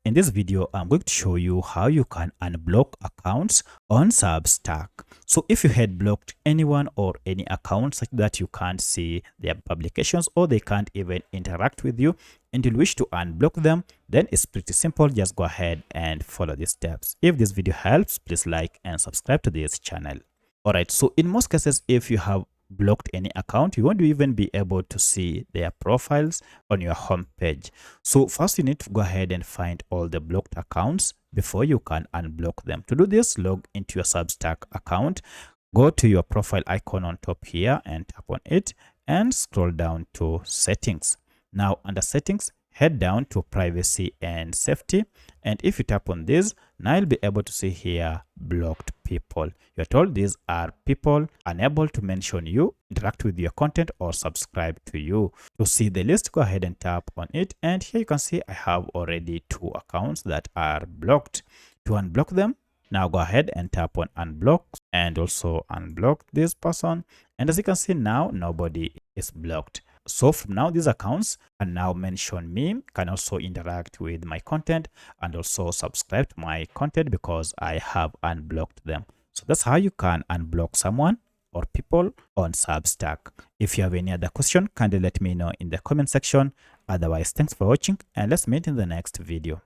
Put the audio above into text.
In this video, I'm going to show you how you can unblock accounts on Substack. So if you had blocked anyone or any account such that you can't see their publications or they can't even interact with you and you wish to unblock them, then it's pretty simple. Just go ahead and follow these steps. If this video helps, please like and subscribe to this channel. Alright, so in most cases, if you have blocked any account, you won't even be able to see their profiles on your home page. So first you need to go ahead and find all the blocked accounts before you can unblock them. To do this, log into your Substack account, go to your profile icon on top here and tap on it and scroll down to settings. Now under settings, head down to privacy and safety, and if you tap on this, now you'll be able to see here blocked people. You're told these are people unable to mention you, interact with your content, or subscribe to you. To see the list, go ahead and tap on it, and here you can see I have already 2 accounts that are blocked. To unblock them, now go ahead and tap on unblock and also unblock this person, and as you can see now nobody is blocked. So from now, these accounts can now mention me, can also interact with my content, and also subscribe to my content because I have unblocked them. So that's how you can unblock someone or people on Substack. If you have any other question, kindly let me know in the comment section. Otherwise, thanks for watching and let's meet in the next video.